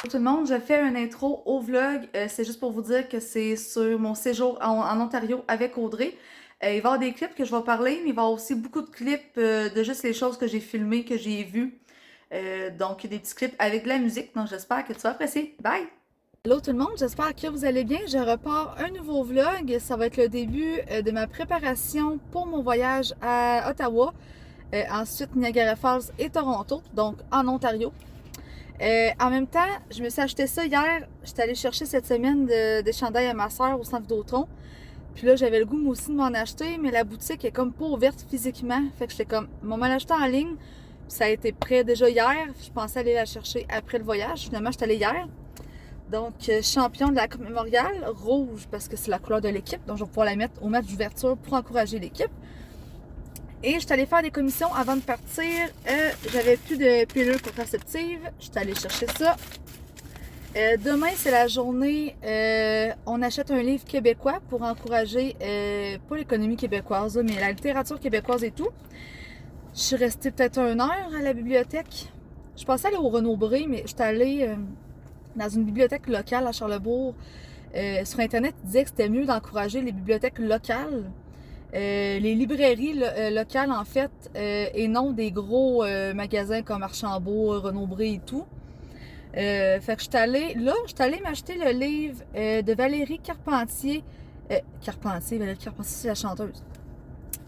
Tout le monde, je fais un intro au vlog. C'est juste pour vous dire que c'est sur mon séjour en Ontario avec Audrey. Il va y avoir des clips que je vais parler, mais il va y avoir aussi beaucoup de clips de juste les choses que j'ai filmées, que j'ai vues. Donc, des petits clips avec de la musique. Donc, j'espère que tu vas apprécier. Bye! Hello tout le monde, j'espère que vous allez bien. Je repars un nouveau vlog. Ça va être le début de ma préparation pour mon voyage à Ottawa. Ensuite, Niagara Falls et Toronto, donc en Ontario. En même temps, je me suis acheté ça hier. J'étais allée chercher cette semaine des chandails à ma soeur au centre Vidéotron. Puis là, j'avais le goût moi aussi de m'en acheter, mais la boutique est comme pas ouverte physiquement. Fait que j'étais comme, m'en l'acheter en ligne. Puis ça a été prêt déjà hier. Je pensais aller la chercher après le voyage. Finalement, je suis allée hier. Donc, champion de la Coupe Mémoriale, rouge parce que c'est la couleur de l'équipe. Donc, je vais pouvoir la mettre au match d'ouverture pour encourager l'équipe. Et je suis allée faire des commissions avant de partir. J'avais plus de pilules contraceptives. Je suis allée chercher ça. Demain, c'est la journée. On achète un livre québécois pour encourager, pas l'économie québécoise, mais la littérature québécoise et tout. Je suis restée peut-être 1 heure à la bibliothèque. Je pensais aller au Renaud-Bré, mais je suis allée dans une bibliothèque locale à Charlebourg. Sur Internet, ils disaient que c'était mieux d'encourager les bibliothèques locales. Les librairies locales, en fait, et non des gros magasins comme Archambault, Renaud-Bré et tout. Fait que je suis allée m'acheter le livre de Valérie Carpentier. Valérie Carpentier, c'est la chanteuse.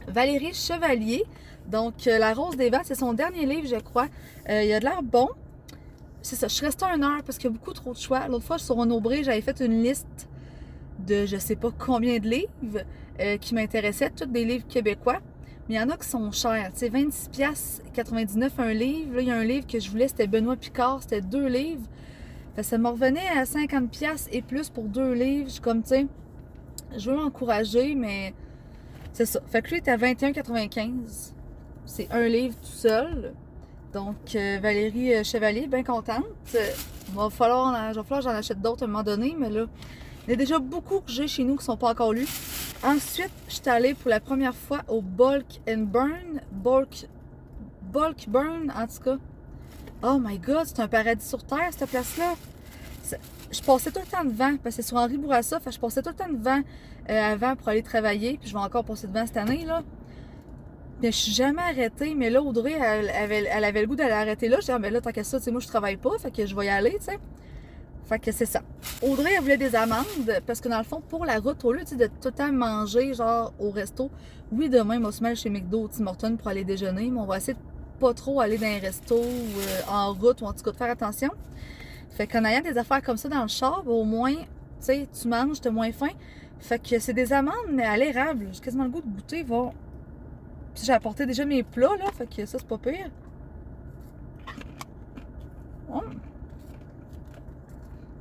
Valérie Chevalier. Donc, La Rose des Vents, c'est son dernier livre, je crois. Il a de l'air bon. C'est ça, je suis restée 1 heure parce qu'il y a beaucoup trop de choix. L'autre fois, sur Renaud-Bré, j'avais fait une liste de je sais pas combien de livres qui m'intéressaient, tous des livres québécois. Mais il y en a qui sont chers, tu sais, 26,99$ un livre. Là, il y a un livre que je voulais, c'était Benoît Picard, c'était 2 livres. Fait que ça me revenait à 50$ et plus pour 2 livres. Je suis comme, tu sais, je veux m'encourager, mais c'est ça. Fait que lui, il est à 21,95$. C'est un livre tout seul. Donc, Valérie Chevalier, bien contente. Il va falloir que j'en achète d'autres à un moment donné, mais là, il y a déjà beaucoup que j'ai chez nous qui sont pas encore lus. Ensuite, je suis allée pour la première fois au Bulk and Burn. Bulk Burn, en tout cas. Oh my God, c'est un paradis sur Terre, cette place-là. Je passais tout le temps devant, parce que c'est sur Henri Bourassa, fait que je passais tout le temps devant avant pour aller travailler, puis je vais encore passer devant cette année, là. Mais je suis jamais arrêtée, mais là, Audrey, elle avait le goût d'aller arrêter là. Je dis, ah, mais là, tant qu'à ça, tu sais, moi, je travaille pas, fait que je vais y aller, tu sais. Fait que c'est ça. Audrey, elle voulait des amandes parce que dans le fond, pour la route, au lieu de tout le temps manger, genre au resto, oui, demain, on va se mettre chez McDo ou Tim Hortons pour aller déjeuner, mais on va essayer de pas trop aller dans un resto en route ou en tout cas de faire attention. Fait qu'en ayant des affaires comme ça dans le char, au moins, tu sais, tu manges, t'as moins faim. Fait que c'est des amandes, mais à l'érable. J'ai quasiment le goût de goûter, voir. Puis j'ai apporté déjà mes plats, là, fait que ça, c'est pas pire. Oh.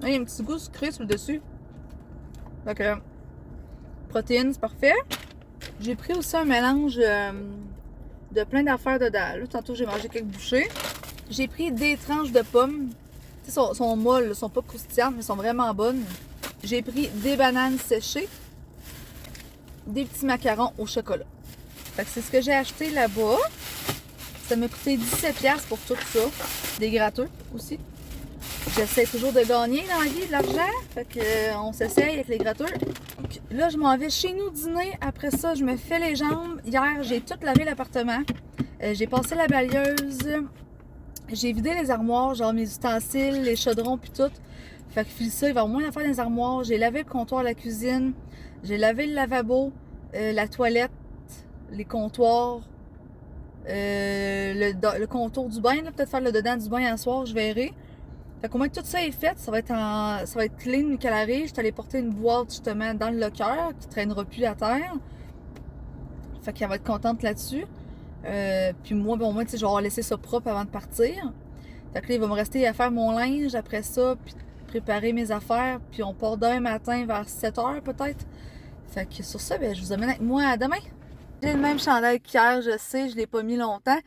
Il y a un petit goût sucré sur le dessus. Fait que, protéines, c'est parfait. J'ai pris aussi un mélange de plein d'affaires dedans. Là, tantôt, j'ai mangé quelques bouchées. J'ai pris des tranches de pommes. Tu sais, sont molles, sont pas croustillantes, mais sont vraiment bonnes. J'ai pris des bananes séchées. Des petits macarons au chocolat. Fait que c'est ce que j'ai acheté là-bas. Ça m'a coûté 17$ pour tout ça. Des gratteux aussi. J'essaie toujours de gagner dans la vie de l'argent. Fait que on s'essaye avec les gratteux. Donc, là, je m'en vais chez nous dîner. Après ça, je me fais les jambes. Hier, j'ai tout lavé l'appartement. J'ai passé la balayeuse. J'ai vidé les armoires, genre mes ustensiles, les chaudrons puis tout. Fait que ça, il va y avoir moins d'affaires dans les armoires. J'ai lavé le comptoir, la cuisine. J'ai lavé le lavabo, la toilette, les comptoirs, le contour du bain. Peut-être faire le dedans du bain un soir, je verrai. Fait qu'au moins que tout ça est fait, ça va être clean qu'elle arrive. Je suis allée porter une boîte justement dans le locker qui traînera plus à terre. Fait qu'elle va être contente là-dessus. Puis moi, bon, au moins, tu sais, je vais laisser ça propre avant de partir. Fait que là, il va me rester à faire mon linge après ça, puis préparer mes affaires. Puis on part demain matin vers 7h peut-être. Fait que sur ça, ben, je vous amène avec moi à demain. J'ai le même chandail qu'hier, je sais, je l'ai pas mis longtemps.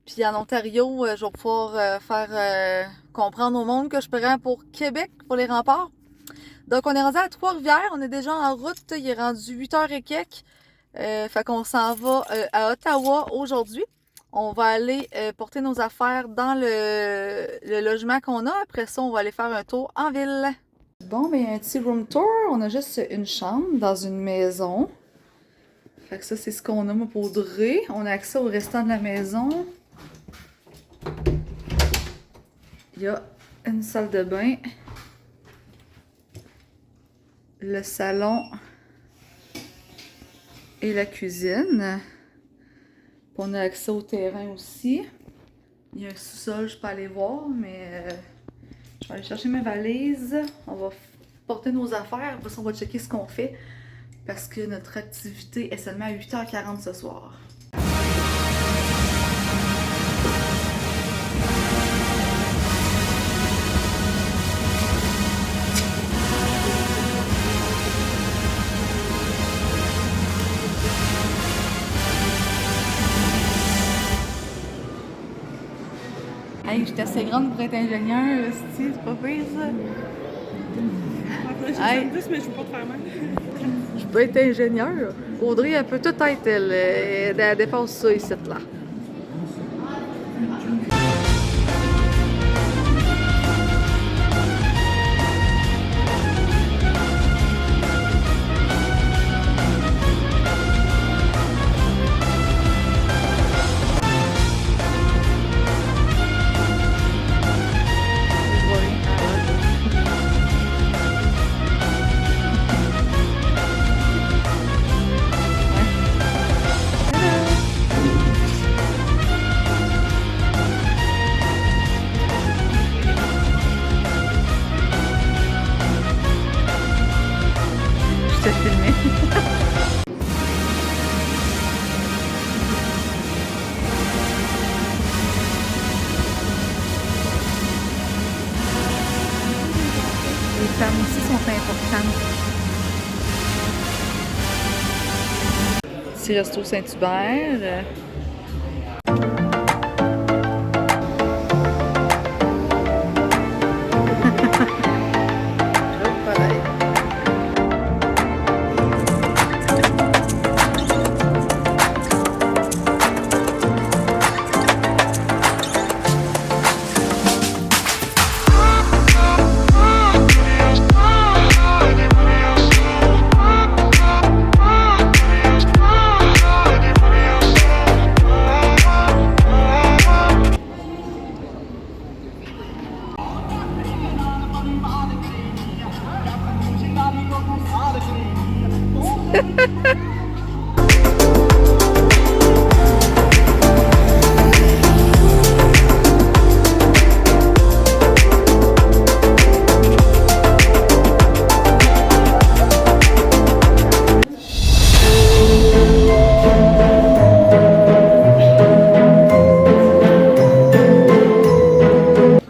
Puis en Ontario, je vais pouvoir faire comprendre au monde que je prends pour Québec, pour les remparts. Donc on est rendu à Trois-Rivières, on est déjà en route, il est rendu 8h et quelques. Fait qu'on s'en va à Ottawa aujourd'hui. On va aller porter nos affaires dans le logement qu'on a. Après ça, on va aller faire un tour en ville. Bon, ben, un petit room tour. On a juste une chambre dans une maison. Fait que ça, c'est ce qu'on a pour Audrey. On a accès au restant de la maison. Il y a une salle de bain. Le salon et la cuisine. Puis on a accès au terrain aussi. Il y a un sous-sol, je peux aller voir, mais je vais aller chercher mes valises. On va porter nos affaires, après ça, on va checker ce qu'on fait. Parce que notre activité est seulement à 8h40 ce soir. Hey, j'étais assez grande pour être ingénieure, c'est pas pire ça? Hey. Plus, mais je veux pas te faire mal. Je peux être ingénieure. Audrey, elle peut tout être, elle dépasse ça ici, là. Je t'ai filmé. Les femmes aussi sont importantes. Petit resto Saint-Hubert.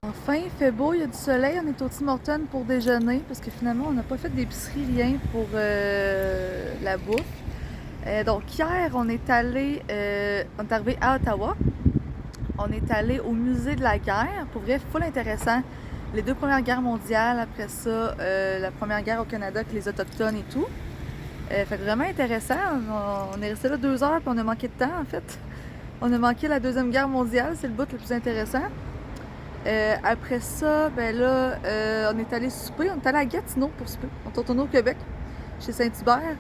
Enfin, il fait beau, il y a du soleil. On est au Tim Hortons pour déjeuner parce que finalement, on n'a pas fait d'épicerie, rien pour la bouffe. Donc hier, on est arrivé à Ottawa. On est allé au musée de la guerre. Pour vrai, full intéressant. Les deux premières guerres mondiales, après ça, la première guerre au Canada avec les Autochtones et tout. Fait que vraiment intéressant. On est resté là 2 heures puis on a manqué de temps en fait. On a manqué la Deuxième Guerre mondiale, c'est le bout le plus intéressant. Après ça, ben là, on est allé souper. On est allé à Gatineau pour souper. On est retourné au Québec, chez Saint-Hubert.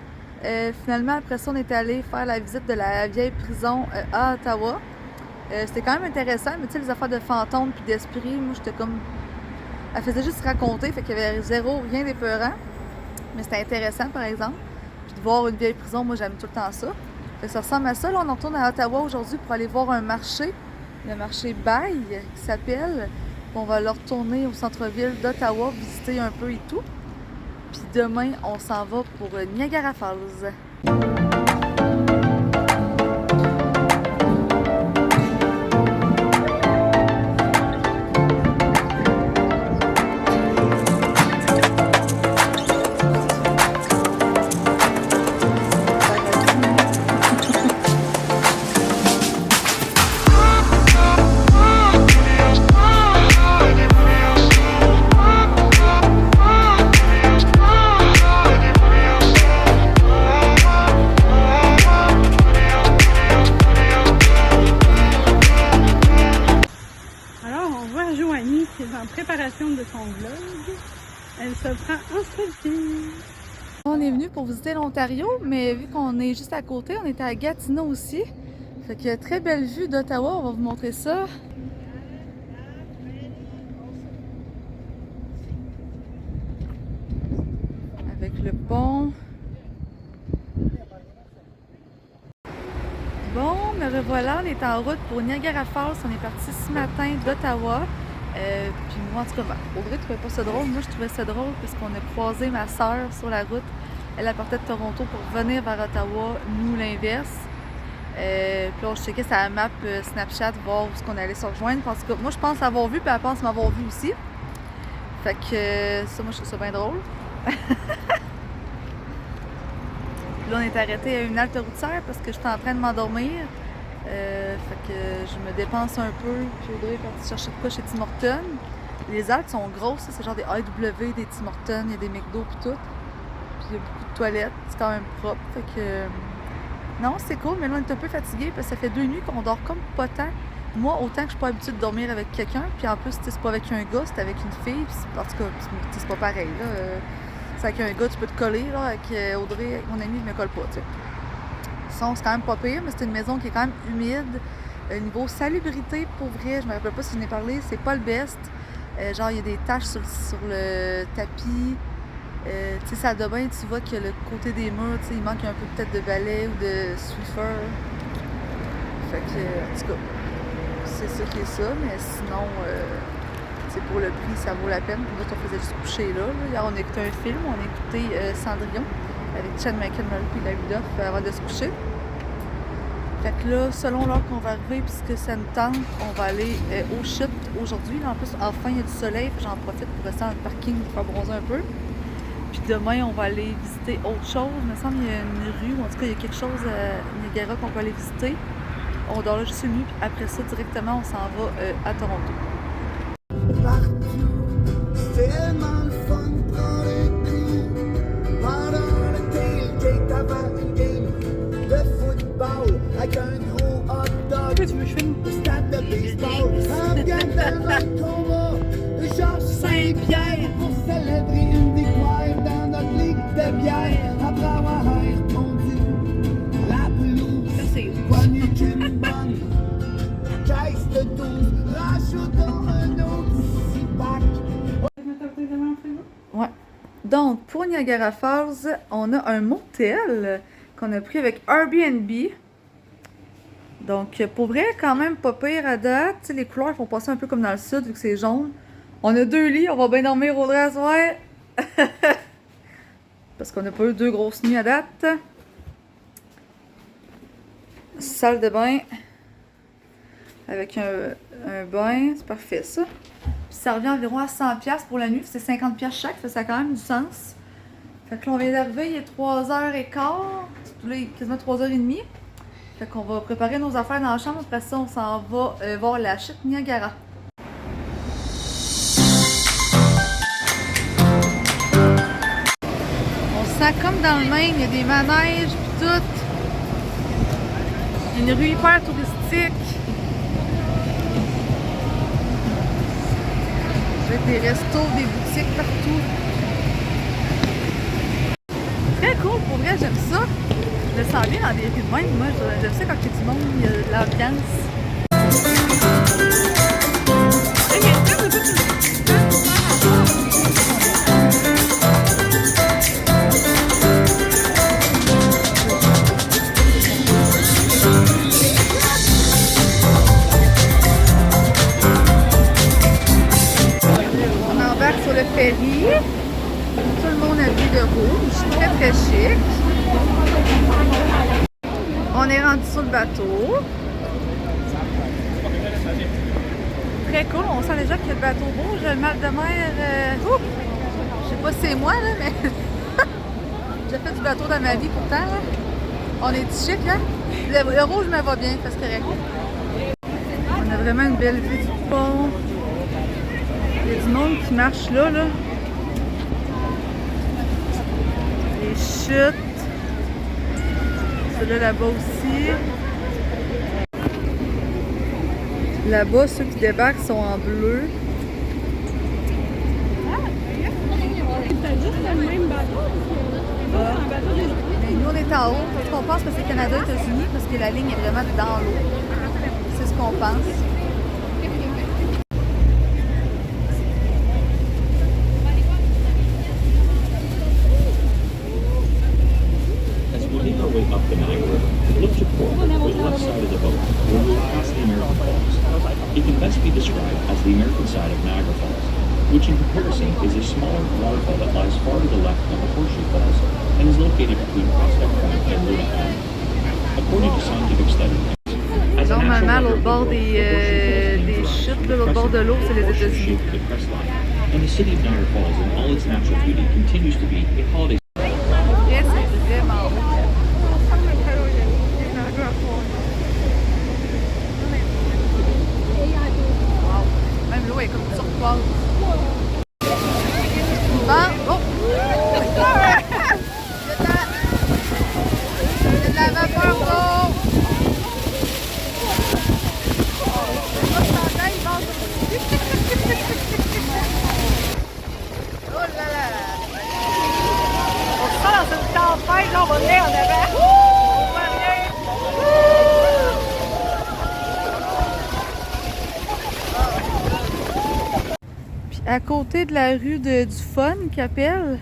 Finalement, après ça, on est allé faire la visite de la vieille prison à Ottawa. C'était quand même intéressant, mais tu sais, les affaires de fantômes puis d'esprit, moi, j'étais comme... Elle faisait juste raconter, fait qu'il y avait rien d'épeurant. Mais c'était intéressant, par exemple. Puis de voir une vieille prison, moi, j'aime tout le temps ça. Fait que ça ressemble à ça. Là, on retourne à Ottawa aujourd'hui pour aller voir un marché. Le marché Bail, qui s'appelle. On va le retourner au centre-ville d'Ottawa, visiter un peu et tout. Puis demain, on s'en va pour Niagara Falls. préparation de son vlog. Elle se prend en selfie. On est venu pour visiter l'Ontario, mais vu qu'on est juste à côté, on était à Gatineau aussi. Fait qu'il y a très belle vue d'Ottawa, on va vous montrer ça. Avec le pont. Bon, me revoilà, on est en route pour Niagara Falls. On est parti ce matin d'Ottawa. Puis moi, en tout cas, Audrey trouvait pas ça drôle. Moi, je trouvais ça drôle parce qu'on a croisé ma soeur sur la route. Elle partait de Toronto pour venir vers Ottawa, nous l'inverse. Puis là, je checkais sa map Snapchat, voir où est-ce qu'on allait se rejoindre. Parce que moi, je pense l'avoir vu, puis elle pense m'avoir vu aussi. Fait que ça, moi, je trouve ça bien drôle. Puis là, on est arrêté à une halte routière parce que j'étais en train de m'endormir. Fait que je me dépense un peu. Puis Audrey est partie chercher de quoi chez Tim Hortons. Les haltes sont grosses, c'est genre des AEW, des Tim Hortons, il y a des McDo puis tout. Puis il y a beaucoup de toilettes, c'est quand même propre. Fait que non, c'est cool, mais là on est un peu fatigué parce que ça fait 2 nuits qu'on dort comme pas tant. Moi, autant que je suis pas habituée de dormir avec quelqu'un, puis en plus, c'est pas avec un gars, c'est avec une fille. Puis, en tout cas, c'est pas pareil. C'est avec un gars, tu peux te coller. Là, avec Audrey, avec mon ami, je me colle pas. Tu sais. Sinon, c'est quand même pas pire, mais c'est une maison qui est quand même humide. Niveau salubrité, pour vrai, je me rappelle pas si je n'ai parlé, c'est pas le best. Genre, il y a des taches sur le tapis. Tu sais, salle de bain, tu vois que le côté des murs, tu sais, il manque un peu peut-être de balai ou de Swiffer. Fait que, en tout cas, c'est ça qui est ça, mais sinon, c'est pour le prix, ça vaut la peine. Pour nous, on faisait juste coucher là. Hier, on a écouté un film, on a écouté Cendrillon avec Chad McEnroe et Larry Duff avant de se coucher. Fait que là, selon l'heure qu'on va arriver, puisque ça nous tente, on va aller aux chutes aujourd'hui. En plus, enfin, il y a du soleil, j'en profite pour rester dans le parking pour faire bronzer un peu. Puis demain, on va aller visiter autre chose. Il me semble qu'il y a une rue, ou en tout cas, il y a quelque chose à Niagara qu'on peut aller visiter. On dort là juste une nuit, puis après ça, directement, on s'en va à Toronto. C'est tellement le fun de prendre un coup pendant le tailgate avant une game de football avec un gros hot dog. Que tu veux que je filme? Stade de baseball en regardant un combat de Georges Saint-Pierre pour célébrer une victoire dans notre ligue de bière après avoir répondu la pelouse. Ça, c'est où? Poignée qu'une bonne caisse de 12, rajoutons un autre 6 packs. Ouais. Donc, pour Niagara Falls, on a un motel qu'on a pris avec Airbnb. Donc, pour vrai, quand même pas pire à date. T'sais, les couleurs font passer un peu comme dans le sud, vu que c'est jaune. On a 2 lits, on va bien dormir Audrey à soir. Parce qu'on n'a pas eu 2 grosses nuits à date. Salle de bain. Avec un bain, c'est parfait ça. Puis ça revient environ à 100$ pour la nuit, c'est 50$ chaque, ça a quand même du sens. Fait que là, on vient d'arriver, il est 3h15, là, il est quasiment 3h30. Fait qu'on va préparer nos affaires dans la chambre, après ça, on s'en va voir la chute Niagara. On se sent comme dans le Maine, il y a des manèges pis tout. Il y a une rue hyper touristique. Avec des restos, des boutiques partout. Très cool, pour vrai, j'aime ça. Je le sens bien dans des rues de même. Moi, j'aime ça quand il y a du monde, il y a de l'ambiance. Sur le ferry, tout le monde habillé de rouge, très très chic. On est rendu sur le bateau. Très cool, on sent déjà que le bateau bouge, le mal de mer. Je sais pas si c'est moi là, mais j'ai fait du bateau dans ma vie pourtant. Là. On est chic là. Le rouge me va bien, parce que correct. On a vraiment une belle vue du pont. Il y a du monde qui marche là, là. Les chutes. Ceux-là, là-bas aussi. Là-bas, ceux qui débarquent sont en bleu. est en haut. Parce qu'on pense que c'est Canada, États-Unis, parce que la ligne est vraiment dans l'eau. C'est ce qu'on pense. As we make our way up the Niagara River, look to port where the left side of the boat where we will pass the American Falls. It can best be described as the American side of Niagara Falls, which in comparison is a smaller waterfall that lies far to the left of the Horseshoe Falls and is located between Prospect Point and Luna Island. According to scientific studies, as a Normalement, natural l'autre bord des chutes, l'autre bord de l'eau, c'est les États-Unis. the crest line, and the city of Niagara Falls in all its natural beauty continues to be a holiday. Après, c'est vraiment beau. Wow. Même l'eau est comme turquoise. Bon, oh! Il y a de la vapeur d'eau! Oh là là! On se sent dans une tempête, là, on va venir en avant. On va venir. Puis à côté de la rue du Fun qui appelle,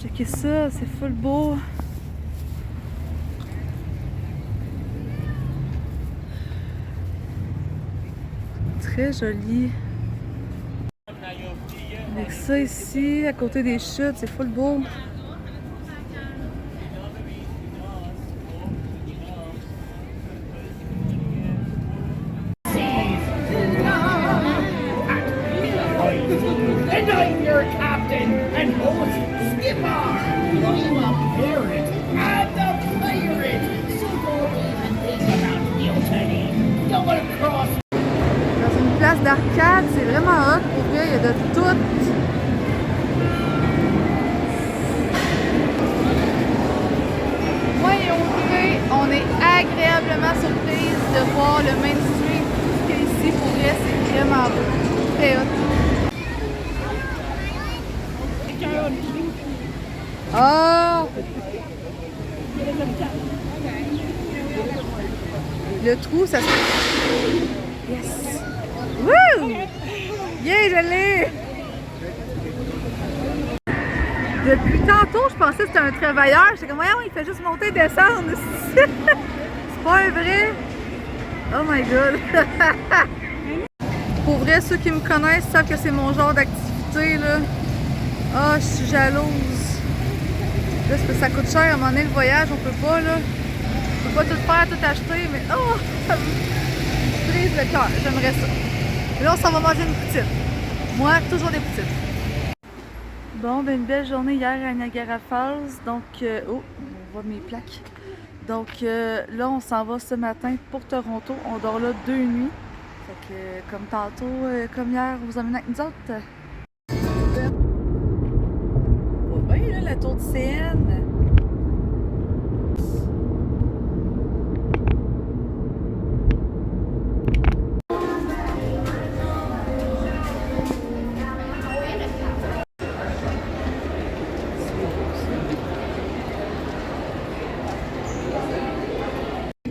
checkez ça, c'est full beau. Très joli. Avec ça ici, à côté des chutes, c'est full beau. And I'm your captain and host, Skipper. Are you a pirate? I'm the pirate. So don't even think about mutiny. Going across. Dans une place d'arcade, c'est vraiment hot. Pour vrai, il y a de tout. Moi et Audrey, on est agréablement surprise de voir le Main Street. Tout ce qu'il y a ici, pour vrai, c'est vraiment beau. Très hot. Oh! Le trou, ça se... Yes! Wouh! Yeah, je l'ai! Depuis tantôt, je pensais que c'était un travailleur. J'étais comme, voyons, il fait juste monter et descendre. C'est pas un vrai? Oh my god! Pour vrai, ceux qui me connaissent savent que c'est mon genre d'activité, là. Ah, je suis jalouse. Là, c'est parce que ça coûte cher à un moment donné le voyage, on peut pas, là. On peut pas tout faire, tout acheter, mais oh! Ça me brise le cœur, j'aimerais ça. Et là, on s'en va manger une poutine. Moi, toujours des poutines. Bon, ben une belle journée hier à Niagara Falls. Donc, oh, on voit mes plaques. Donc, là, on s'en va ce matin pour Toronto. On dort là 2 nuits. Fait que, comme tantôt, comme hier, vous emmenez avec nous autres. On voit bien, là, la tour de CN.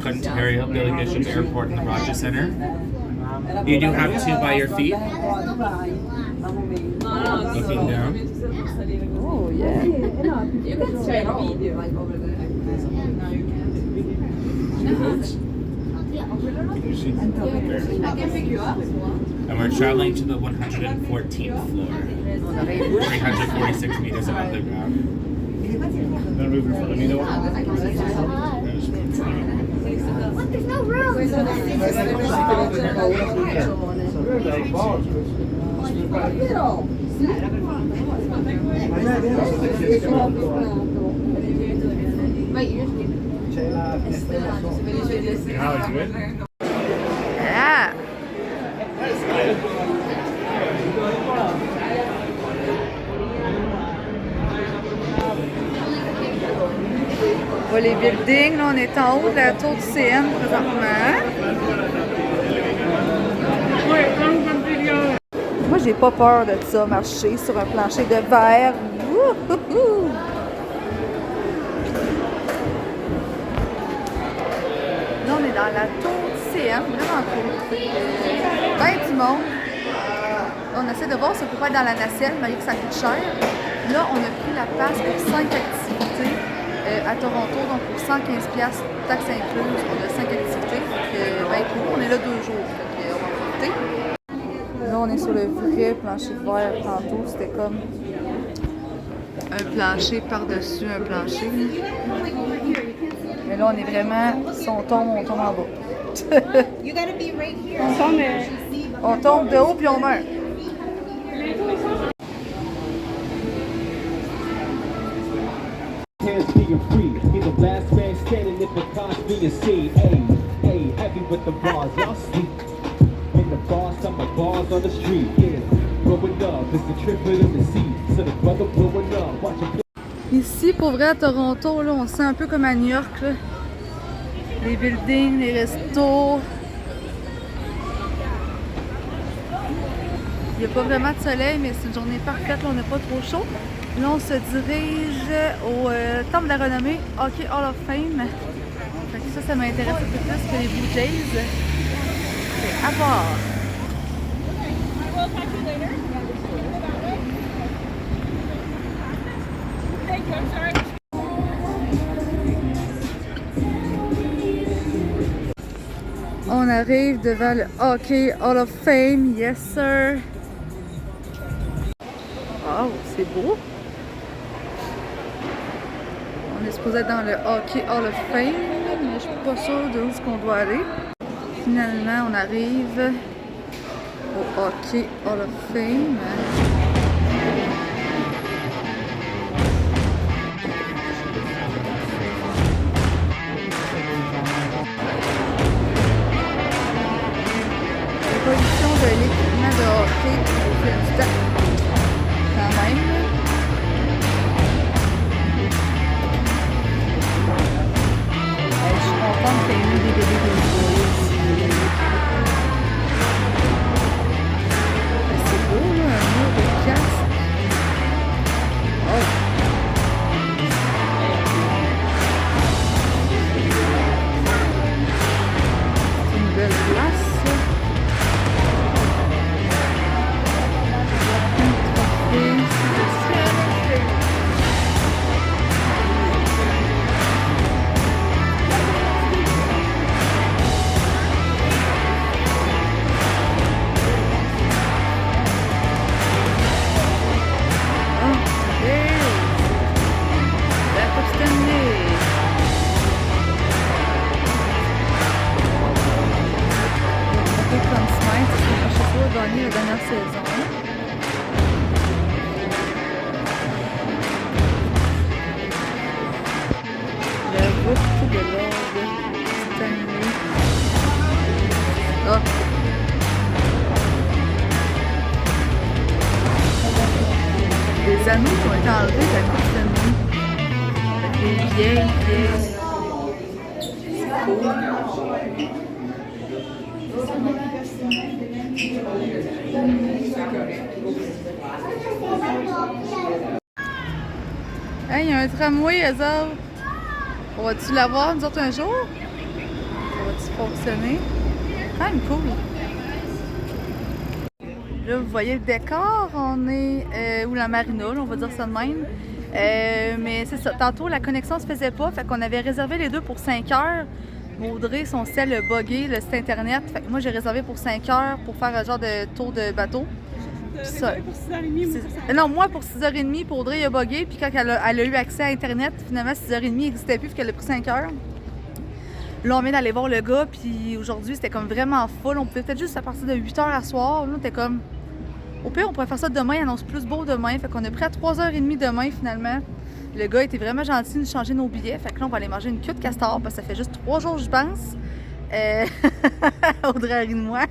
Ontario, Billy Bishop Airport, and the Rogers Center. You do have to by your feet. Looking down. Oh, yeah. Two boats. And we're traveling to the 114th floor. 346 meters above the ground. Gonna move in front of me though. There's no room. Yeah. On voit les buildings, là on est en haut de la tour du CN présentement. Moi j'ai pas peur de ça, marcher sur un plancher de verre. Wouhouhou! on est dans la tour du CN, vraiment cool. Ben du monde. On essaie de voir si on peut faire dans la nacelle, malgré que ça coûte cher. Là, on a pris la place pour 5 activités à Toronto, donc pour 115$, taxes incluses, on a 5 activités. Ben cool, on est là 2 jours, on va profiter. Là, on est sur le vrai plancher de verre. Tantôt, c'était comme un plancher par-dessus un plancher. Mais là, on est vraiment, si on tombe en bas. On tombe de haut puis on meurt. Hands being free, be the last man standing if the cons being seen. Hey, hey, heavy with the bars, y'all sleep. In the bars, some my bars on the street. Yeah, growing up, it's the triple of the sea. So the brother blowing up, watch it. Ici, pour vrai, à Toronto, là, on se sent un peu comme à New York. Là. Les buildings, les restos. Il n'y a pas vraiment de soleil, mais c'est une journée parfaite. Là, on n'a pas trop chaud. Là, on se dirige au temple de la renommée Hockey Hall of Fame. Fait que ça m'intéresse un peu plus que les Blue Jays. C'est à voir. On arrive devant le Hockey Hall of Fame, yes sir! Wow, c'est beau! On est supposé être dans le Hockey Hall of Fame, mais je suis pas sûre de où est-ce qu'on doit aller. Finalement, on arrive au Hockey Hall of Fame. Position de l'équipement de hockey au fil du temps. Quand même. Je suis contente qu'il y ait eu des bébés de joueurs ici. C'est beau, là, un mur de casque. Oh! C'est une belle place. Gagné la dernière saison. La route de l'ordre Stanley. Ah! Les anneaux qui ont été enlevés de la coupe Stanley. Avec les vieilles pièces. C'est cool. Hey, il y a un tramway, eux autres. On va-tu l'avoir, nous autres, un jour? Ça va-tu fonctionner? Quand même cool. Là, vous voyez le décor. On est où la marina, là, on va dire ça de même. Mais c'est ça. Tantôt, la connexion se faisait pas. Fait qu'on avait réservé les deux pour 5 heures. Audrey, son cell a buggé, le site internet. Fait que moi, j'ai réservé pour 5 heures pour faire un genre de tour de bateau. Ça, pour 6h30. Non, moi pour 6h30, pour Audrey, il a buggé. Puis quand elle a eu accès à internet, finalement, 6h30 n'existait plus, puis qu'elle a pris 5 heures. Là, on vient d'aller voir le gars, puis aujourd'hui, c'était comme vraiment full. On pouvait peut-être juste à partir de 8h à soir. Là, on était comme. Au pire, on pourrait faire ça demain, il annonce plus beau demain. Fait qu'on a pris à 3h30 demain, finalement. Le gars était vraiment gentil de nous changer nos billets. Fait que là, on va aller manger une queue de castor parce que ça fait juste 3 jours, je pense. Audrey rit de moi.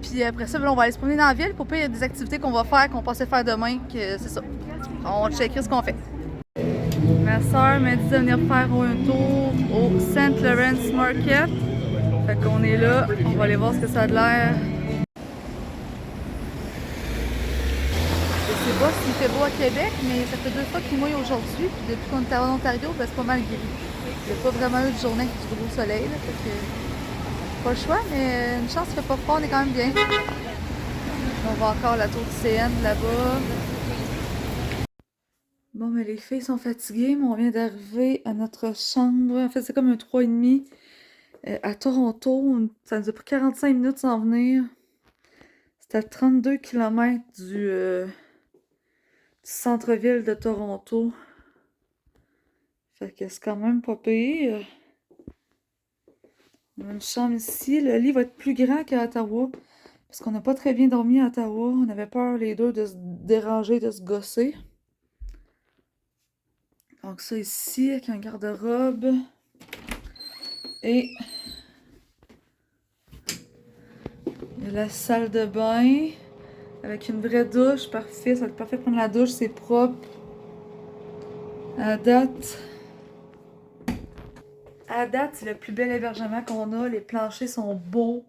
Puis après ça, on va aller se promener dans la ville. Pour pas, il y a des activités qu'on va faire, qu'on pensait faire demain, que c'est ça. On checkera ce qu'on fait. Ma soeur m'a dit de venir faire un tour au St. Lawrence Market. Fait qu'on est là. On va aller voir ce que ça a de l'air. Je sais pas s'il fait beau à Québec, mais ça fait 2 fois qu'il mouille aujourd'hui. Puis depuis qu'on est en Ontario, ben, c'est pas mal gris. Il n'y a pas vraiment eu de journée avec du gros soleil, là, fait que pas le choix, mais une chance qu'il fait pas froid, on est quand même bien. On voit encore la tour du CN là-bas. Bon, mais les filles sont fatiguées, mais on vient d'arriver à notre chambre. En fait, c'est comme un 3,5 à Toronto. Ça nous a pris 45 minutes sans venir. C'est à 32 km du centre-ville de Toronto. Fait que c'est quand même pas pire. On a une chambre ici. Le lit va être plus grand qu'à Ottawa. Parce qu'on n'a pas très bien dormi à Ottawa. On avait peur les deux de se déranger, de se gosser. Donc ça ici, avec un garde-robe. Et il y a la salle de bain. Avec une vraie douche. Parfait. Ça va être parfait pour prendre la douche. C'est propre. À date, c'est le plus bel hébergement qu'on a. Les planchers sont beaux.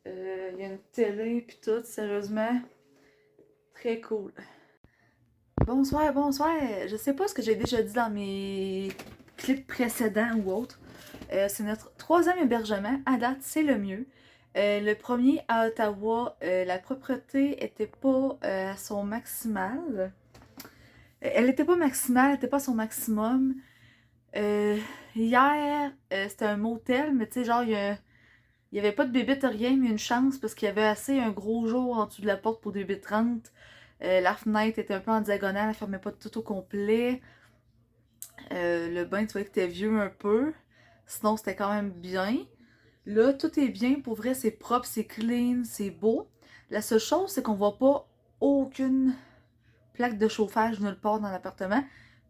Il y a une télé puis tout, sérieusement. Très cool. Bonsoir, bonsoir. Je sais pas ce que j'ai déjà dit dans mes clips précédents ou autres. C'est notre 3e hébergement. À date, c'est le mieux. Le premier à Ottawa, la propreté était pas à son maximal. Elle était pas maximale, elle était pas à son maximum. Hier, c'était un motel, mais tu sais, genre, il y avait pas de bébête, rien, mais une chance parce qu'il y avait assez un gros jour en dessous de la porte pour des bébés 30. La fenêtre était un peu en diagonale, elle fermait pas tout au complet. Le bain, tu vois, était vieux un peu. Sinon, c'était quand même bien. Là, tout est bien. Pour vrai, c'est propre, c'est clean, c'est beau. La seule chose, c'est qu'on voit pas aucune plaque de chauffage nulle part dans l'appartement.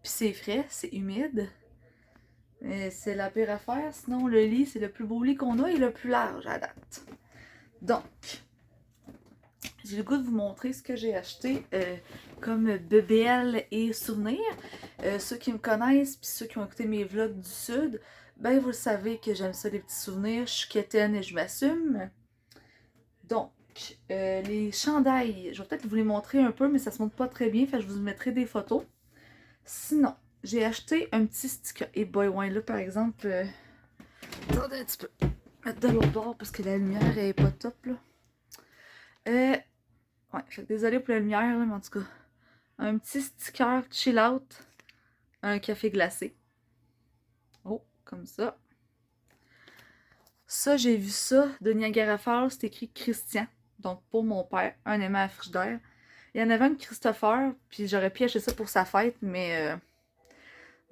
Puis c'est frais, c'est humide. C'est la pire affaire. Sinon, le lit, c'est le plus beau lit qu'on a et le plus large à date. Donc, j'ai le goût de vous montrer ce que j'ai acheté comme bebelle et souvenirs. Ceux qui me connaissent, puis ceux qui ont écouté mes vlogs du Sud, ben vous le savez que j'aime ça, les petits souvenirs. Je suis quétaine et je m'assume. Donc, les chandails, je vais peut-être vous les montrer un peu, mais ça se montre pas très bien, fait que je vous mettrai des photos. Sinon, j'ai acheté un petit sticker. Et boy, ouais, là, par exemple... attendez un petit peu. Mettre de l'autre bord parce que la lumière est pas top, là. Ouais, fait que désolée pour la lumière, là, mais en tout cas. Un petit sticker chill out. Un café glacé. Oh, comme ça. Ça, j'ai vu ça de Niagara Falls. C'est écrit Christian. Donc, pour mon père, un aimant à frigidaire. Il y en avait un de Christopher, puis j'aurais pu acheter ça pour sa fête, mais...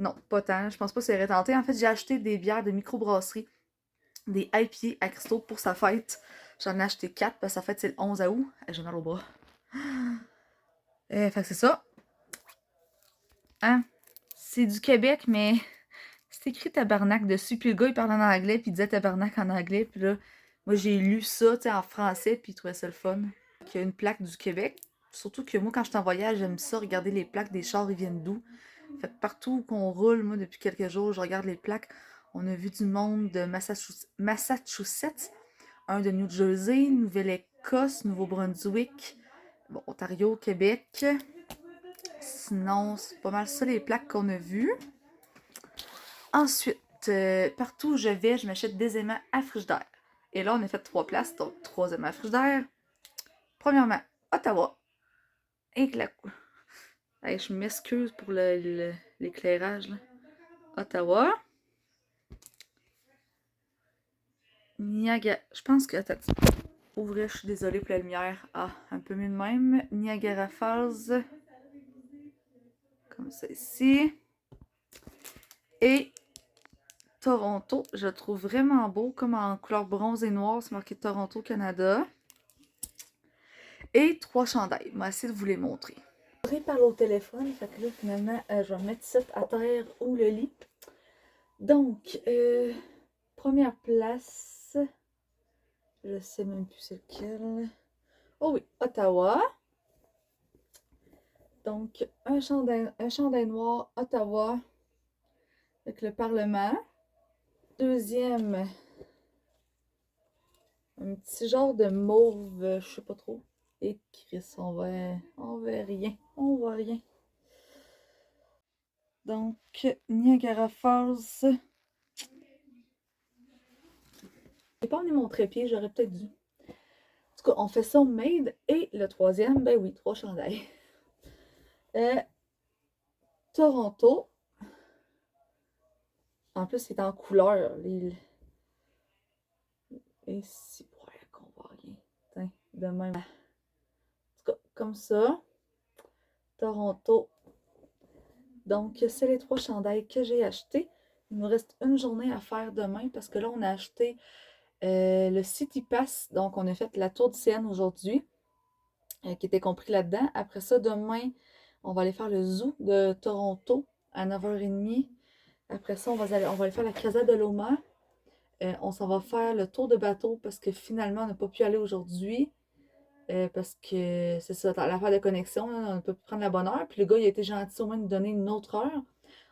non, pas tant. Je pense pas que ça aurait tenté. En fait, j'ai acheté des bières de microbrasserie, des IPA à Christo pour sa fête. J'en ai acheté 4 parce que sa fête c'est le 11 août. J'ai mal au bras. Fait que c'est ça. Hein? C'est du Québec, mais c'est écrit tabarnak dessus. Puis le gars il parlait en anglais, puis il disait tabarnak en anglais. Puis là, moi j'ai lu ça en français, puis il trouvait ça le fun. Il y a une plaque du Québec. Surtout que moi, quand je suis en voyage, j'aime ça, regarder les plaques des chars, ils viennent d'où. Fait que partout qu'on roule, moi, depuis quelques jours, je regarde les plaques. On a vu du monde de Massachusetts, un de New Jersey, Nouvelle-Écosse, Nouveau-Brunswick, bon, Ontario, Québec. Sinon, c'est pas mal ça les plaques qu'on a vues. Ensuite, partout où je vais, je m'achète des aimants à frigidaire. Et là, on a fait 3 places, donc 3 aimants à frigidaire. Premièrement, Ottawa. Et la... Hey, je m'excuse pour l'éclairage, là. Ottawa. Niagara. Je pense que. Attends. Ouvrir, je suis désolée pour la lumière. Ah, un peu mieux de même. Niagara Falls. Comme ça ici. Et Toronto. Je le trouve vraiment beau. Comme en couleur bronze et noir. C'est marqué Toronto, Canada. Et 3 chandails. Je vais essayer de vous les montrer. Je vais parler au téléphone. Fait que là, finalement, je vais mettre ça à terre ou le lit. Donc, première place. Je sais même plus c'est lequel. Oh oui, Ottawa. Donc, un chandail noir, Ottawa, avec le Parlement. Deuxième, un petit genre de mauve, je sais pas trop. Et Chris, on voit rien. On voit rien. Donc, Niagara Falls, J'ai pas emmené mon trépied, j'aurais peut-être dû. En tout cas, on fait ça made. Et le troisième, ben oui, 3 chandails. Toronto. En plus, c'est en couleur. Et si, ouais, qu'on voit rien. Tiens, de même. En tout cas, comme ça. Toronto. Donc, c'est les 3 chandails que j'ai achetés. Il nous reste une journée à faire demain parce que là, on a acheté le City Pass. Donc, on a fait la Tour du CN aujourd'hui, qui était compris là-dedans. Après ça, demain, on va aller faire le Zoo de Toronto à 9h30. Après ça, on va aller faire la Casa de Loma. On s'en va faire le tour de bateau parce que finalement, on n'a pas pu aller aujourd'hui. Parce que c'est ça, l'affaire de connexion, là, on ne peut plus prendre la bonne heure. Puis le gars, il a été gentil au moins de nous donner une autre heure.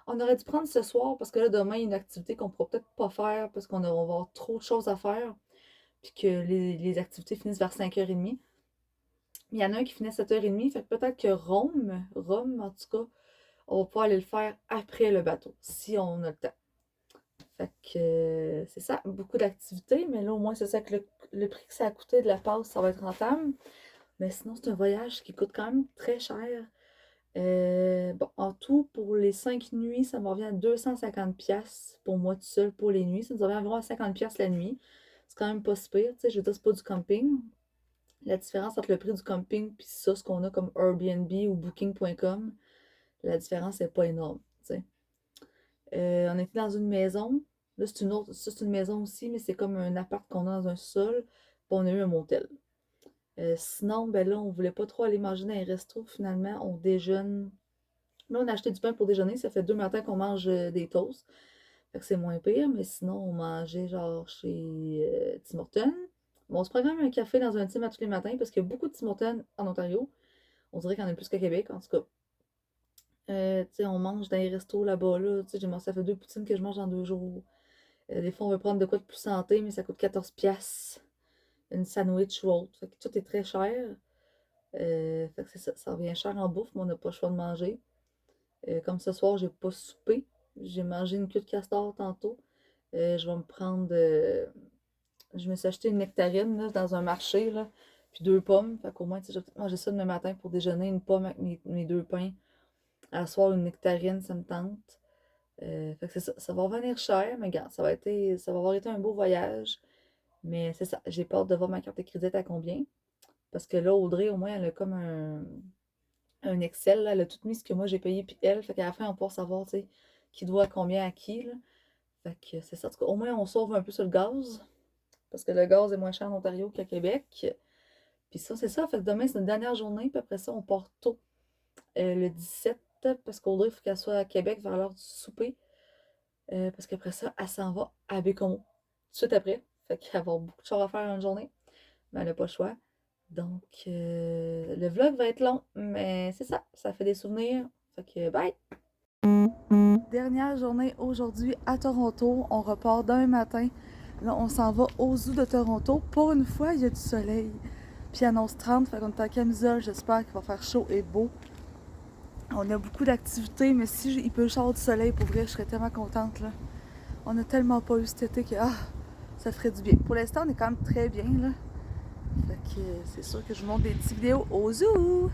On aurait dû prendre ce soir parce que là, demain, il y a une activité qu'on ne pourra peut-être pas faire parce qu'on va avoir trop de choses à faire. Puis que les activités finissent vers 5h30. Il y en a un qui finit à 7h30. Fait que peut-être que Rome, en tout cas, on va pouvoir aller le faire après le bateau, si on a le temps. Fait que c'est ça, beaucoup d'activités, mais là au moins c'est ça que le prix que ça a coûté de la passe, ça va être rentable. Mais sinon, c'est un voyage qui coûte quand même très cher. Bon, en tout, pour les 5 nuits, ça me revient à 250$ pour moi tout seul pour les nuits. Ça nous revient environ à 50$ la nuit. C'est quand même pas si pire, tu sais, je veux dire, c'est pas du camping. La différence entre le prix du camping puis ça, ce qu'on a comme Airbnb ou Booking.com, la différence n'est pas énorme, tu sais. On était dans une maison. Là, c'est une maison aussi, mais c'est comme un appart qu'on a dans un sol. Puis on a eu un motel. Sinon, ben là, on voulait pas trop aller manger dans les restos. Finalement, on déjeune. Là, on a acheté du pain pour déjeuner. Ça fait 2 matins qu'on mange des toasts. Fait que c'est moins pire. Mais sinon, on mangeait genre chez Tim Hortons. Bon, on se prend quand même un café dans un Tim à tous les matins parce qu'il y a beaucoup de Tim Hortons en Ontario. On dirait qu'il y en a plus qu'à Québec, en tout cas. Tu sais, on mange dans les restos là-bas, là. Tu sais, ça fait 2 poutines que je mange en 2 jours. Des fois, on veut prendre de quoi de plus santé, mais ça coûte 14$. Une sandwich ou autre. Fait que tout est très cher. Fait que c'est ça, ça revient cher en bouffe, mais on n'a pas le choix de manger. Comme ce soir, j'ai pas soupé. J'ai mangé une queue de castor tantôt. Je vais me prendre. Je me suis acheté une nectarine là, dans un marché, là, puis 2 pommes. Fait qu'au moins, tu sais, je vais peut-être manger ça demain matin pour déjeuner, une pomme avec mes 2 pains. À soir, une nectarine, ça me tente. Fait que c'est ça. Ça va revenir cher, mais regarde, ça va avoir été un beau voyage. Mais c'est ça. J'ai peur de voir ma carte de crédit à combien. Parce que là, Audrey, au moins, elle a comme un Excel. Là, elle a tout mis ce que moi j'ai payé, puis elle. Fait qu'à la fin, on pourra savoir, tu sais, qui doit combien à qui. Là. Fait que c'est ça. En tout cas, au moins, on sauve un peu sur le gaz. Parce que le gaz est moins cher en Ontario qu'à Québec. Puis ça, c'est ça. Fait que demain, c'est une dernière journée. Puis après ça, on part tôt. Le 17. Parce qu'Audrey, il faut qu'elle soit à Québec vers l'heure du souper. Parce qu'après ça, elle s'en va à Bécomo. Tout de suite après. Fait qu'elle va avoir beaucoup de choses à faire une journée. Mais elle n'a pas le choix. Donc, le vlog va être long. Mais c'est ça. Ça fait des souvenirs. Fait que bye! Dernière journée aujourd'hui à Toronto. On repart demain matin. Là, on s'en va au Zoo de Toronto. Pour une fois, il y a du soleil. Puis il annonce 30. Fait qu'on est en camisole. J'espère qu'il va faire chaud et beau. On a beaucoup d'activités, mais si il peut avoir du soleil, pour vrai, je serais tellement contente, là. On n'a tellement pas eu cet été que ça ferait du bien. Pour l'instant, on est quand même très bien, là. Fait que c'est sûr que je vous montre des petites vidéos au zoo!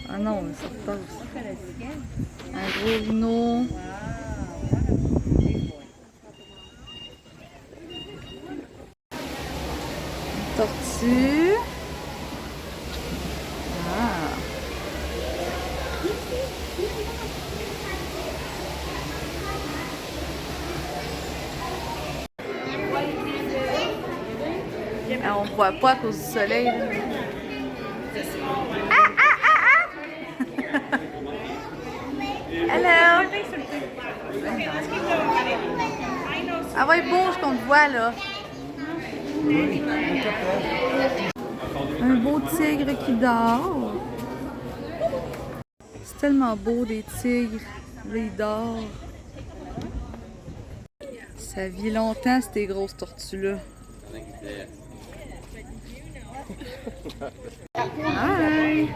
Ah non, mais ça repasse. Un gros rhino. Tortue. On ne voit pas à cause du soleil. Là. Hello! Ah ouais, bouge qu'on te voit là. Un beau tigre qui dort. C'est tellement beau des tigres. Là, ils dorment. Ça vit longtemps ces grosses tortues-là. Hi!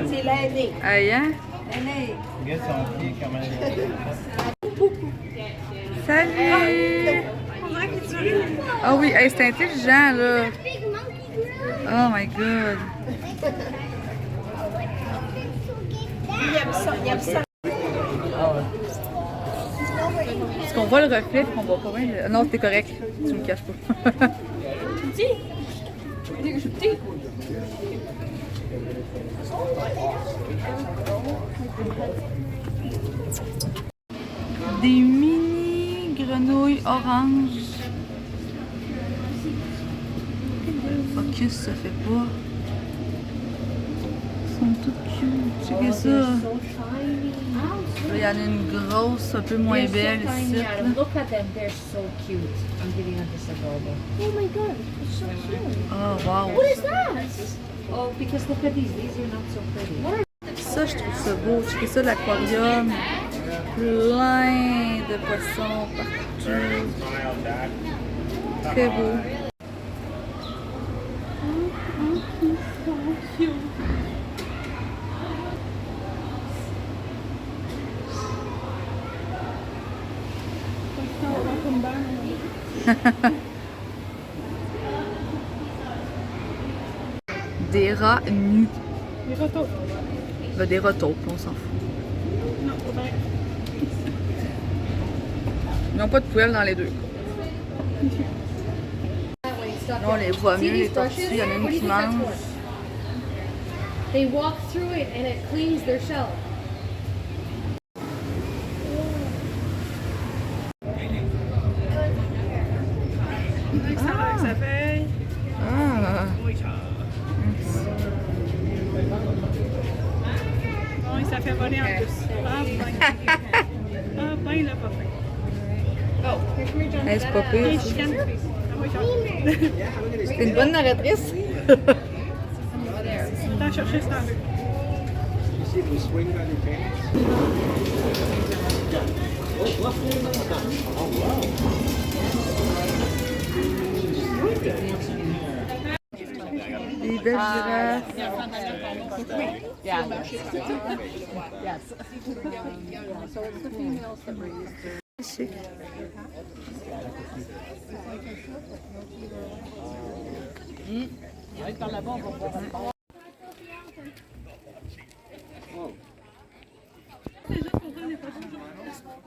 C'est l'aîné. Hey, hein? L'aîné. Regarde son pied, comment Salut! Ah oui, hey, c'est intelligent, là. Oh my god. Il aime ça, il aime ça. Est-ce qu'on voit le reflet qu'on voit pas bien? Non, t'es correct. Tu me caches pas. Des mini grenouilles oranges. Focus, ça fait pas. Ils sont toutes cute. Checkez ça. Là, il y en a une grosse, un peu moins belle ici. Là. Look at them, they're so cute. I'm giving her this adorable. Oh my god, it's so cute. Oh, wow. What is that? Oh, because look at these are not so pretty. Ça, je trouve ça beau. Checkez ça, l'aquarium. Plein de poissons partout. Très beau. Des rats nus. Des retours. Ben, des rotaux, on s'en fout. Non, pas vrai. Ils n'ont pas de poêle dans les deux. Là, on les voit mieux, les tortues. Il y en a une qui mange. They walk through it and it cleans their shell. Ça fait. Ah! Oui, bon, ça fait voler en plus. Ah, ben. Ah, ben, il l'a pas fait. Hey, c'est pas pire. Il ça. chicane. Ah, oui, genre. C'est une bonne narratrice. T'as cherché ce temps-là. Des belles girafes. Yeah. Yes. So it's the females that raise. Chic. Par là-bas, on va voir.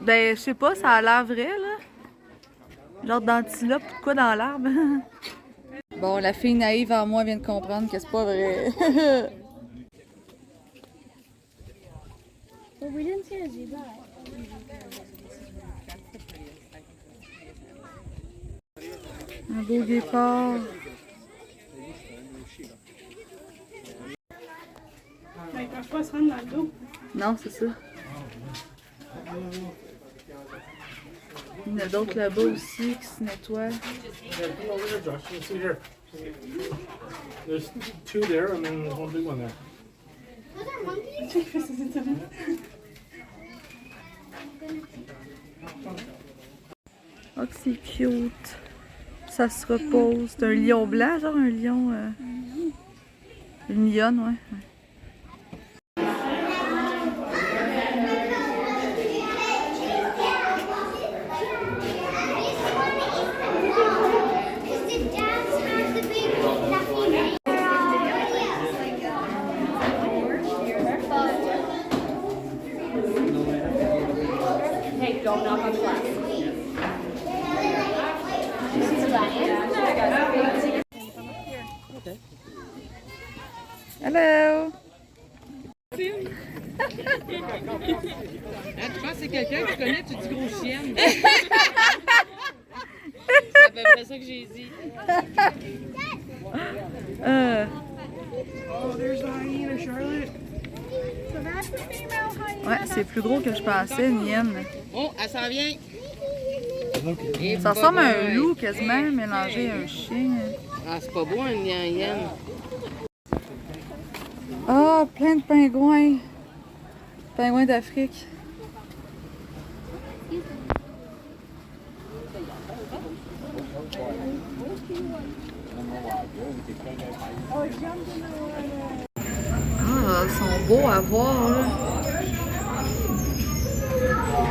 Ben, je sais pas, ça a l'air vrai, là. Genre d'antilope ou quoi dans l'arbre. Bon, la fille naïve en moi vient de comprendre que c'est pas vrai. But we didn't see a zebra. Un beau guépard. Mais ils peuvent pas se rendre dans le dos. Non, c'est ça. Il y en a d'autres là-bas aussi qui se nettoient. Over there, Josh. You see here. There's two there, and then there's one big one there. Those are monkeys? Oh, que c'est cute. Ça se repose. C'est un lion blanc, genre un lion. Une lionne, ouais. Hey, don't knock on the glass. Hello! Tu penses que c'est quelqu'un que tu connais, tu dis gros chienne. C'est à peu près ça que j'ai dit. Oh, there's the hyena, Charlotte. So that's the female hyena. Ouais, c'est plus gros que je pensais, une hyène. Oh, elle s'en vient. Ça ressemble à un loup quasiment mélangé à un chien. Ah, c'est pas beau, une hyène. Ah, plein de pingouins. Pingouins d'Afrique. Ah, ils sont beaux à voir, là.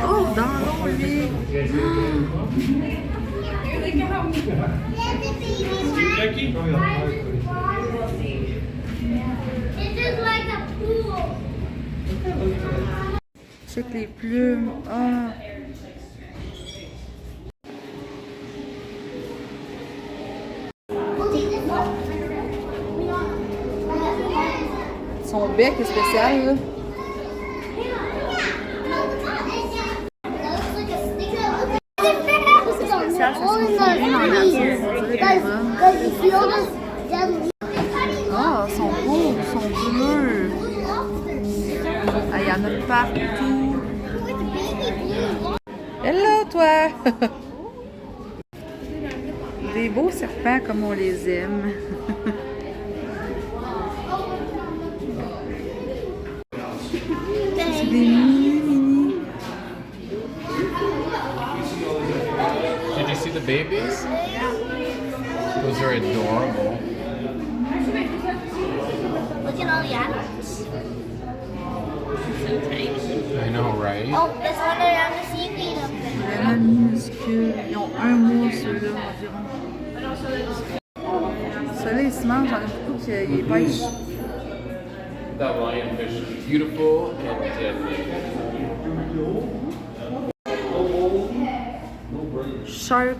Oh, dans l'eau, lui! Check les plumes. Ah. Son bec est spécial, là. Spécial, ça se fait bien dans la nature, on dirait des hommes. Ah, ils sont beaux, ils sont bleus. Ah, il y en a partout. Hello, toi! Des beaux serpents comme on les aime. C'est des mini. Did you see the babies? Those are adorable. Look at all the animals. I know, right? Oh, there's one around the seaweed up there. Vraiment minuscules. Ils ont un mois, ceux-là, environ. Ceux-là, ils se mangent. J'en ai beaucoup qui les pêchent. That lionfish is beautiful and deadly. Shark.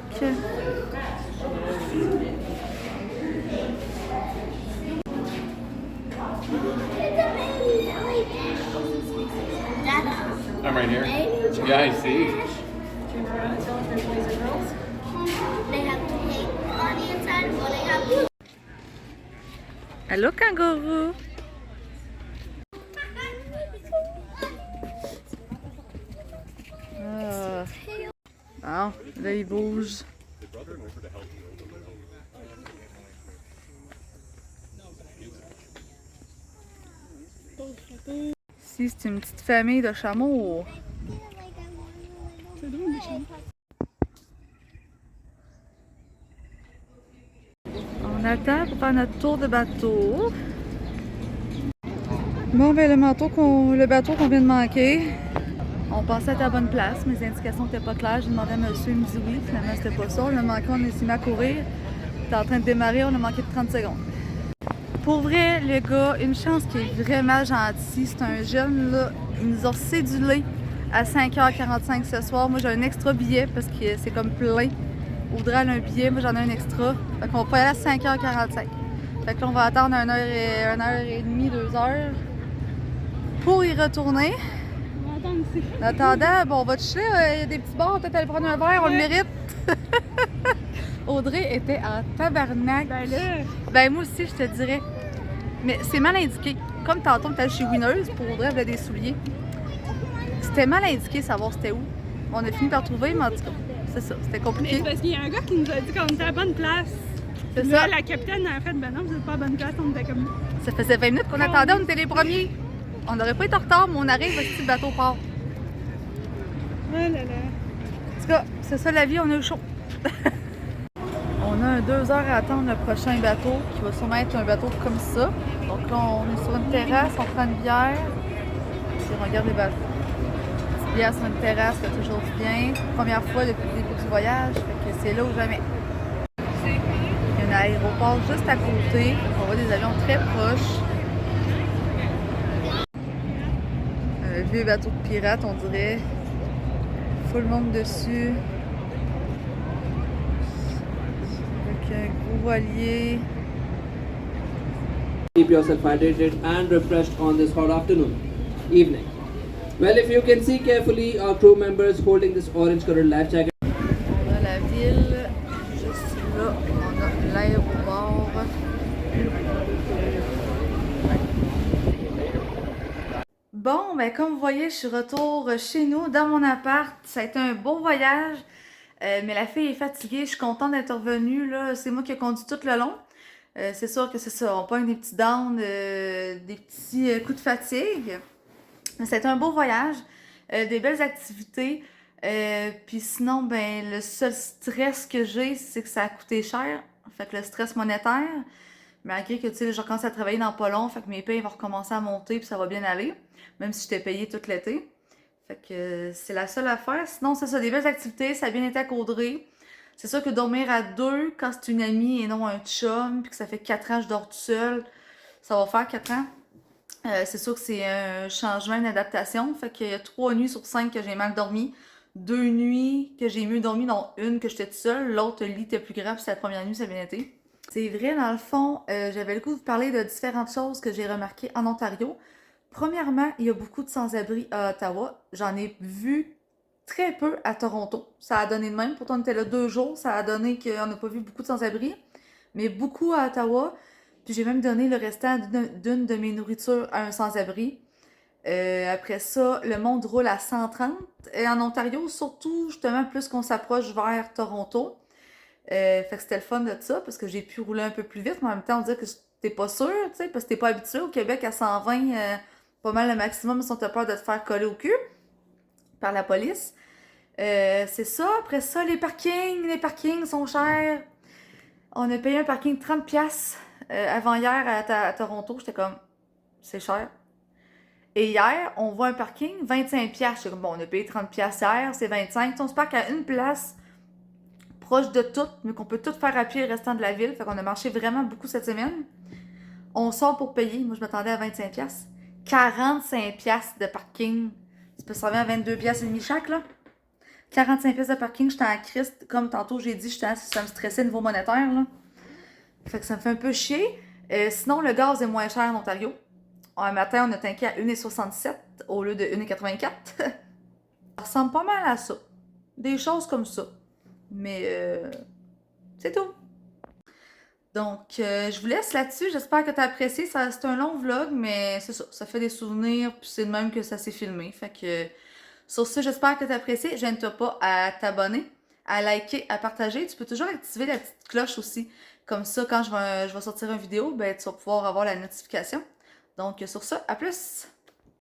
I'm right here. Yeah, I see. They have pink on the inside, but they have blue. Allô, kangourou! Ah. Bon, là, il bouge. Ici, c'est une petite famille de chameaux. On attend pour faire notre tour de bateau. Bon, ben le bateau qu'on vient de manquer, on pensait être à la bonne place. Mes indications n'étaient pas claires. J'ai demandé à monsieur, il me dit oui. Finalement, c'était pas ça. On a manqué, on s'est mis à courir. T'es en train de démarrer, on a manqué de 30 secondes. Pour vrai, le gars, une chance qu'il est vraiment gentil. C'est un jeune, là. Ils nous ont cédulé à 5h45 ce soir. Moi, j'ai un extra billet parce que c'est comme plein. Audrey a un billet, moi j'en ai un extra. Fait qu'on va y aller à 5h45. Fait que là, on va attendre 1h30, 2h pour y retourner. En attendant, bon, on va chiller, il y a des petits bars, peut-être aller prendre un verre, on le mérite. Audrey était en tabarnak. Ben là. Ben moi aussi, je te dirais. Mais c'est mal indiqué. Comme tantôt, on était chez Winners pour Audrey, elle avait des souliers. C'était mal indiqué savoir c'était où. On a fini par trouver, mais en tout cas, c'est ça, c'était Mais compliqué. c'est parce qu'il y a un gars qui nous a dit qu'on était à la bonne place. C'est Là, ça. la capitaine a fait, ben non, vous êtes pas à la bonne place, on était comme. Ça faisait 20 minutes qu'on attendait, on était les premiers. On n'aurait pas été en retard, mais on arrive, si le bateau part. Oh là là. En tout cas, c'est ça la vie, on a eu chaud. On a 2 heures à attendre le prochain bateau, qui va sûrement être un bateau comme ça. Donc là, on est sur une terrasse, on prend une bière. Puis on regarde les bateaux. Une petite bière sur une terrasse, fait toujours du bien. Première fois depuis le début du voyage, fait que c'est là ou jamais. Il y a un aéroport juste à côté, on voit des avions très proches. Un vieux bateau de pirate, on dirait. Full monde dessus. Avec un gros voilier. Keep yourself hydrated and refreshed on this hot evening. Well, if you can see carefully, our crew members holding this orange-colored life jacket. On a la ville, juste là, on a l'aéroport. Bon, ben comme vous voyez, je suis retour chez nous, dans mon appart. Ça a été un beau voyage, mais la fille est fatiguée. Je suis contente d'être revenue, là. C'est moi qui ai conduit tout le long. C'est sûr que c'est ça, on pogne des petits downs, des petits coups de fatigue. Mais ça a été un beau voyage, des belles activités. Puis sinon, ben le seul stress que j'ai, c'est que ça a coûté cher. Fait que le stress monétaire, malgré que, tu sais, je recommence à travailler dans pas long, fait que mes payes vont recommencer à monter puis ça va bien aller, même si j'étais payée tout l'été. Fait que c'est la seule affaire. Sinon, c'est ça, des belles activités, ça a bien été à Caudrée. C'est sûr que dormir à deux, quand c'est une amie et non un chum, puis que ça fait 4 ans que je dors tout seul, ça va faire 4 ans. C'est sûr que c'est un changement, une adaptation. Fait qu'il y a 3 nuits sur 5 que j'ai mal dormi. 2 nuits que j'ai mieux dormi, dont une que j'étais toute seule. L'autre, le lit était plus grave, c'est la première nuit, ça a bien été. C'est vrai, dans le fond, j'avais le goût de vous parler de différentes choses que j'ai remarquées en Ontario. Premièrement, il y a beaucoup de sans-abri à Ottawa. J'en ai vu très peu à Toronto. Ça a donné de même. Pourtant, on était là 2 jours. Ça a donné qu'on n'a pas vu beaucoup de sans-abri. Mais beaucoup à Ottawa. Puis j'ai même donné le restant d'une de mes nourritures à un sans-abri. Après ça, le monde roule à 130. Et en Ontario, surtout, justement, plus qu'on s'approche vers Toronto. Fait que c'était le fun de ça, parce que j'ai pu rouler un peu plus vite. Mais en même temps, on dirait que t'es pas sûr, tu sais, parce que t'es pas habitué. Au Québec, à 120, pas mal le maximum, si on t'a peur de te faire coller au cul par la police. C'est ça. Après ça, les parkings sont chers. On a payé un parking 30$ avant-hier à Toronto. J'étais comme, c'est cher. Et hier, on voit un parking 25$. J'étais comme, bon, on a payé 30$ hier, c'est 25$. On se parque à une place proche de tout, mais qu'on peut tout faire à pied le restant de la ville. Fait qu'on a marché vraiment beaucoup cette semaine. On sort pour payer. Moi, je m'attendais à 25$. 45$ de parking. Tu peux servir à 22,5$ chaque, là. 45$ de parking, j'étais en Christ. Comme tantôt, j'ai dit, ça me stressait niveau monétaire, là. Fait que ça me fait un peu chier. Sinon, le gaz est moins cher en Ontario. Un matin, on a tanké à 1,67$ au lieu de 1,84$. Ça ressemble pas mal à ça. Des choses comme ça. Mais c'est tout. Donc, je vous laisse là-dessus. J'espère que tu as apprécié. C'est un long vlog, mais c'est ça. Ça fait des souvenirs, puis c'est de même que ça s'est filmé. Fait que, sur ce, j'espère que tu as apprécié. Gêne-toi pas à t'abonner, à liker, à partager. Tu peux toujours activer la petite cloche aussi. Comme ça, quand je vais sortir une vidéo, ben, tu vas pouvoir avoir la notification. Donc, sur ce, à plus!